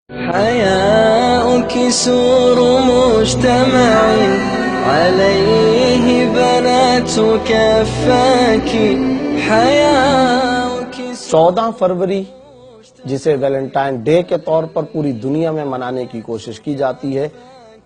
حياؤك سور مجتمع عليه بنات كفاك حياؤك 14 فروری جسے ویلنٹائن ڈے کے طور پر پوری دنیا میں منانے کی کوشش کی جاتی ہے،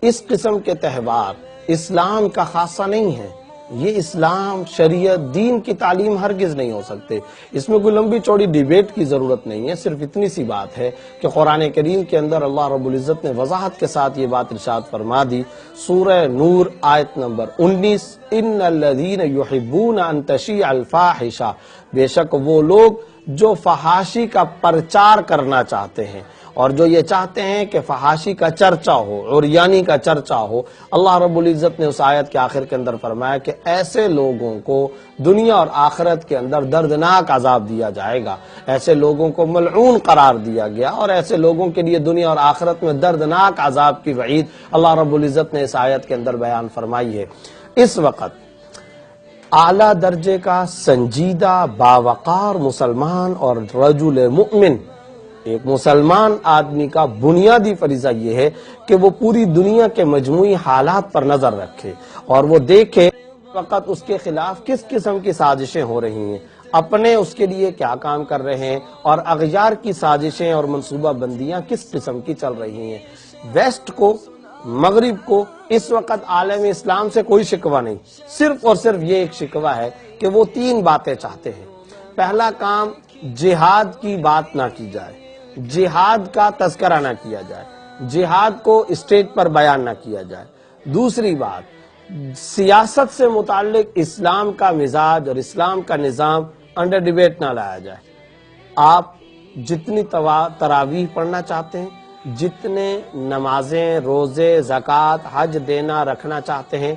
اس قسم کے تہوار اسلام کا خاصہ نہیں ہے۔ یہ اسلام، شریعت، دین کی تعلیم ہرگز نہیں ہو سکتے۔ اس میں کوئی لمبی چوڑی ڈیبیٹ کی ضرورت نہیں ہے، صرف اتنی سی بات ہے کہ قرآن کریم کے اندر اللہ رب العزت نے وضاحت کے ساتھ یہ بات ارشاد فرما دی۔ سورہ نور آیت نمبر 19، ان الذین یحبون ان تشیع الفاحشہ، بے شک وہ لوگ جو فحاشی کا پرچار کرنا چاہتے ہیں، اور جو یہ چاہتے ہیں کہ فحاشی کا چرچا ہو، عریانی کا چرچا ہو۔ اللہ رب العزت نے اس آیت کے آخر کے اندر فرمایا کہ ایسے لوگوں کو دنیا اور آخرت کے اندر دردناک عذاب دیا جائے گا، ایسے لوگوں کو ملعون قرار دیا گیا، اور ایسے لوگوں کے لیے دنیا اور آخرت میں دردناک عذاب کی وعید اللہ رب العزت نے اس آیت کے اندر بیان فرمائی ہے۔ اس وقت اعلیٰ درجے کا سنجیدہ باوقار مسلمان اور رجل مؤمن، ایک مسلمان آدمی کا بنیادی فریضہ یہ ہے کہ وہ پوری دنیا کے مجموعی حالات پر نظر رکھے اور وہ دیکھے وقت اس کے خلاف کس قسم کی سازشیں ہو رہی ہیں، اپنے اس کے لیے کیا کام کر رہے ہیں، اور اغیار کی سازشیں اور منصوبہ بندیاں کس قسم کی چل رہی ہیں۔ ویسٹ کو، مغرب کو اس وقت عالم اسلام سے کوئی شکوہ نہیں، صرف اور صرف یہ ایک شکوہ ہے کہ وہ 3 باتیں چاہتے ہیں۔ پہلا کام، جہاد کی بات نہ کی جائے، جہاد کا تذکرہ نہ کیا جائے، جہاد کو اسٹیج پر بیان نہ کیا جائے۔ دوسری بات، سیاست سے متعلق اسلام کا مزاج اور اسلام کا نظام انڈر ڈیبیٹ نہ لایا جائے۔ آپ جتنی تراویح پڑھنا چاہتے ہیں، جتنے نمازیں، روزے، زکوٰۃ، حج دینا رکھنا چاہتے ہیں،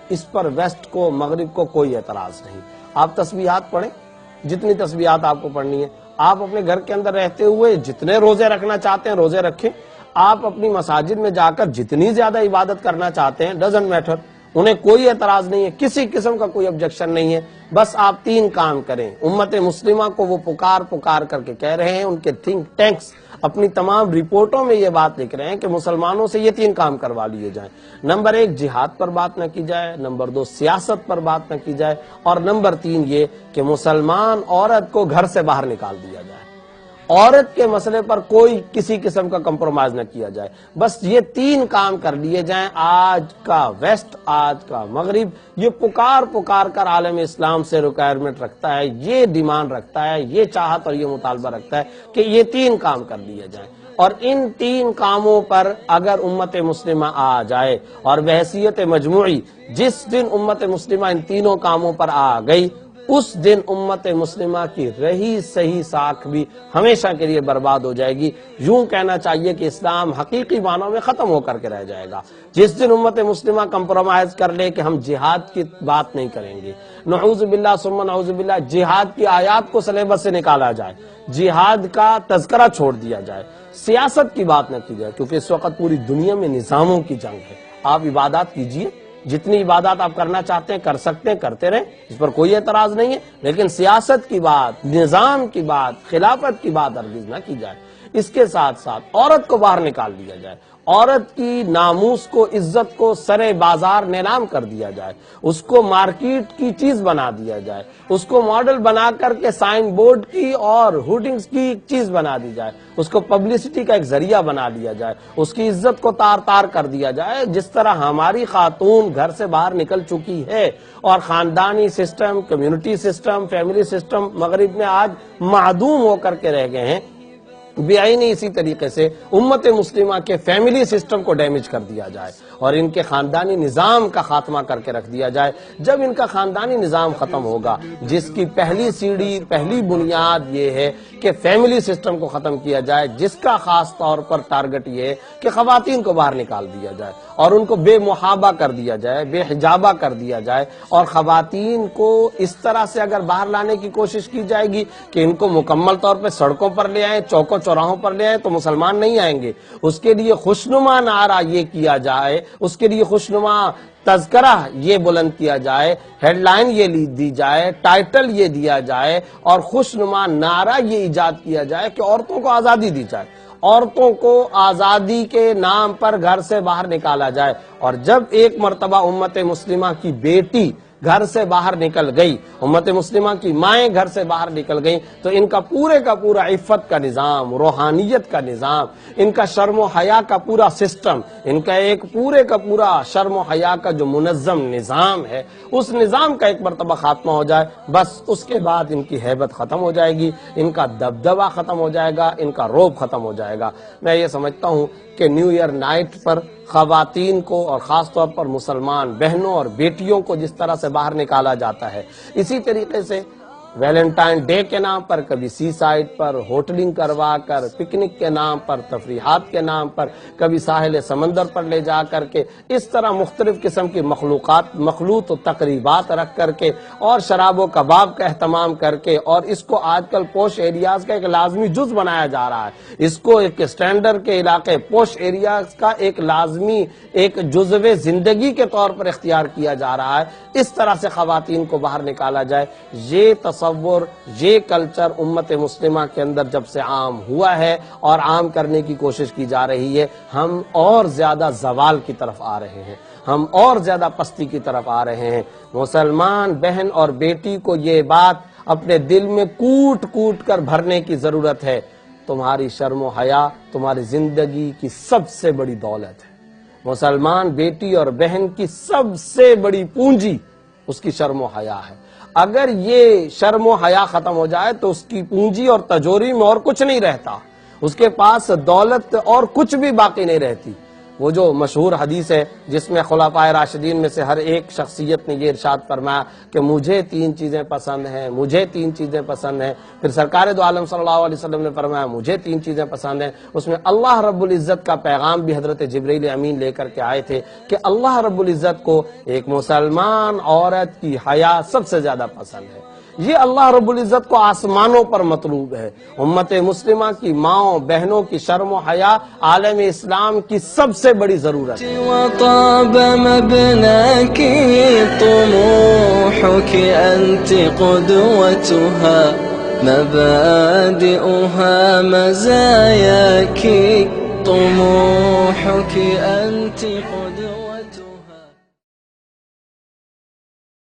اس پر ویسٹ کو، مغرب کو کوئی اعتراض نہیں۔ آپ تسبیحات پڑھیں، جتنی تسبیحات آپ کو پڑھنی ہے۔ آپ اپنے گھر کے اندر رہتے ہوئے جتنے روزے رکھنا چاہتے ہیں روزے رکھیں۔ آپ اپنی مساجد میں جا کر جتنی زیادہ عبادت کرنا چاہتے ہیں، ڈزنٹ میٹر، انہیں کوئی اعتراض نہیں ہے، کسی قسم کا کوئی آبجیکشن نہیں ہے۔ بس آپ 3 کام کریں۔ امت مسلمہ کو وہ پکار کر کے کہہ رہے ہیں، ان کے تھنک ٹینکس اپنی تمام رپورٹوں میں یہ بات لکھ رہے ہیں کہ مسلمانوں سے یہ 3 کام کروا لیے جائیں۔ نمبر 1، جہاد پر بات نہ کی جائے، نمبر 2، سیاست پر بات نہ کی جائے، اور نمبر 3 یہ کہ مسلمان عورت کو گھر سے باہر نکال دیا جائے، عورت کے مسئلے پر کوئی کسی قسم کا کمپرومائز نہ کیا جائے۔ بس یہ 3 کام کر لیے جائیں۔ آج کا ویسٹ، آج کا مغرب یہ پکار کر عالم اسلام سے ریکوائرمنٹ رکھتا ہے، یہ ڈیمانڈ رکھتا ہے، یہ چاہت اور یہ مطالبہ رکھتا ہے کہ یہ 3 کام کر لیے جائیں۔ اور ان 3 کاموں پر اگر امت مسلمہ آ جائے، اور بحیثیت مجموعی جس دن امت مسلمہ ان 3 کاموں پر آ گئی، اس دن امت مسلمہ کی رہی صحیح ساکھ بھی ہمیشہ کے لیے برباد ہو جائے گی۔ یوں کہنا چاہیے کہ اسلام حقیقی معنوں میں ختم ہو کر کے رہ جائے گا۔ جس دن امت مسلمہ کمپرومائز کر لے کہ ہم جہاد کی بات نہیں کریں گے، نعوذ باللہ ثم نعوذ باللہ، جہاد کی آیات کو سلیبس سے نکالا جائے، جہاد کا تذکرہ چھوڑ دیا جائے، سیاست کی بات نہ کی جائے، کیونکہ اس وقت پوری دنیا میں نظاموں کی جنگ ہے۔ آپ عبادات کیجئے، جتنی عبادات آپ کرنا چاہتے ہیں کر سکتے ہیں، کرتے رہیں، اس پر کوئی اعتراض نہیں ہے، لیکن سیاست کی بات، نظام کی بات، خلافت کی بات ہرگز نہ کی جائے۔ اس کے ساتھ ساتھ عورت کو باہر نکال دیا جائے، عورت کی ناموس کو، عزت کو سرے بازار نیلام کر دیا جائے، اس کو مارکیٹ کی چیز بنا دیا جائے، اس کو ماڈل بنا کر کے سائن بورڈ کی اور ہوڈنگز کی چیز بنا دی جائے، اس کو پبلسٹی کا ایک ذریعہ بنا لیا جائے، اس کی عزت کو تار تار کر دیا جائے۔ جس طرح ہماری خاتون گھر سے باہر نکل چکی ہے، اور خاندانی system, community system, family system مغرب میں آج معدوم ہو کر کے رہ گئے ہیں، بیائی اسی طریقے سے امت مسلمہ کے فیملی سسٹم کو ڈیمیج کر دیا جائے اور ان کے خاندانی نظام کا خاتمہ کر کے رکھ دیا جائے۔ جب ان کا خاندانی نظام ختم ہوگا، جس کی پہلی سیڑھی، پہلی بنیاد یہ ہے کہ فیملی سسٹم کو ختم کیا جائے، جس کا خاص طور پر ٹارگٹ یہ ہے کہ خواتین کو باہر نکال دیا جائے اور ان کو بے محابہ کر دیا جائے، بے حجابہ کر دیا جائے، اور خواتین کو اس طرح سے اگر باہر لانے کی کوشش کی جائے گی کہ ان کو مکمل طور پہ سڑکوں پر لے آئیں، چوکوں چوراہوں پر لے آئیں، تو مسلمان نہیں آئیں گے۔ اس کے لیے خوشنما نعرہ یہ کیا جائے، اس کے لیے خوشنما تذکرہ یہ بلند کیا جائے، ہیڈ لائن یہ دی جائے، ٹائٹل یہ دیا جائے، اور خوشنما نعرہ یہ ایجاد کیا جائے کہ عورتوں کو آزادی دی جائے، عورتوں کو آزادی کے نام پر گھر سے باہر نکالا جائے، اور جب ایک مرتبہ امت مسلمہ کی بیٹی گھر سے باہر نکل گئی، امت مسلمہ کی مائیں گھر سے باہر نکل گئیں، تو ان کا پورا عفت کا نظام، روحانیت کا نظام، ان کا شرم و حیا کا پورا سسٹم، ان کا ایک پورا شرم و حیا کا جو منظم نظام ہے، اس نظام کا ایک مرتبہ خاتمہ ہو جائے، بس اس کے بعد ان کی ہیبت ختم ہو جائے گی، ان کا دبدبہ ختم ہو جائے گا، ان کا رعب ختم ہو جائے گا۔ میں یہ سمجھتا ہوں کہ نیو ایئر نائٹ پر خواتین کو اور خاص طور پر مسلمان بہنوں اور بیٹیوں کو جس طرح سے باہر نکالا جاتا ہے، اسی طریقے سے ویلنٹائن ڈے کے نام پر کبھی سی سائڈ پر ہوٹلنگ کروا کر، پکنک کے نام پر، تفریحات کے نام پر، کبھی ساحل سمندر پر لے جا کر کے، اس طرح مختلف قسم کی مخلوط تقریبات رکھ کر کے اور شراب و کباب کا اہتمام کر کے، اور اس کو آج کل پوش ایریاز کا ایک لازمی جز بنایا جا رہا ہے، اس کو ایک اسٹینڈرڈ کے علاقے پوش ایریاز کا ایک لازمی ایک جزو زندگی کے طور پر اختیار کیا جا رہا ہے، اس طرح سے خواتین کو باہر نکالا جائے۔ یہ تصور، یہ کلچر امت مسلمہ کے اندر جب سے عام ہوا ہے اور عام کرنے کی کوشش کی جا رہی ہے، ہم اور زیادہ زوال کی طرف آ رہے ہیں، ہم اور زیادہ پستی کی طرف آ رہے ہیں۔ مسلمان بہن اور بیٹی کو یہ بات اپنے دل میں کوٹ کوٹ کر بھرنے کی ضرورت ہے، تمہاری شرم و حیا تمہاری زندگی کی سب سے بڑی دولت ہے۔ مسلمان بیٹی اور بہن کی سب سے بڑی پونجی اس کی شرم و حیا ہے۔ اگر یہ شرم و حیا ختم ہو جائے تو اس کی پونجی اور تجوری میں اور کچھ نہیں رہتا، اس کے پاس دولت اور کچھ بھی باقی نہیں رہتی۔ وہ جو مشہور حدیث ہے جس میں خلفائے راشدین میں سے ہر ایک شخصیت نے یہ ارشاد فرمایا کہ مجھے 3 چیزیں پسند ہیں، مجھے 3 چیزیں پسند ہیں، پھر سرکار دو عالم صلی اللہ علیہ وسلم نے فرمایا مجھے 3 چیزیں پسند ہیں، اس میں اللہ رب العزت کا پیغام بھی حضرت جبرائیل امین لے کر کے آئے تھے کہ اللہ رب العزت کو ایک مسلمان عورت کی حیا سب سے زیادہ پسند ہے۔ یہ اللہ رب العزت کو آسمانوں پر مطلوب ہے۔ امت مسلمہ کی ماؤں بہنوں کی شرم و حیا عالم اسلام کی سب سے بڑی ضرورت ہے۔ وطاب مبناك طموحك أنت قدوتها مبادئها مزاياك طموحك أنت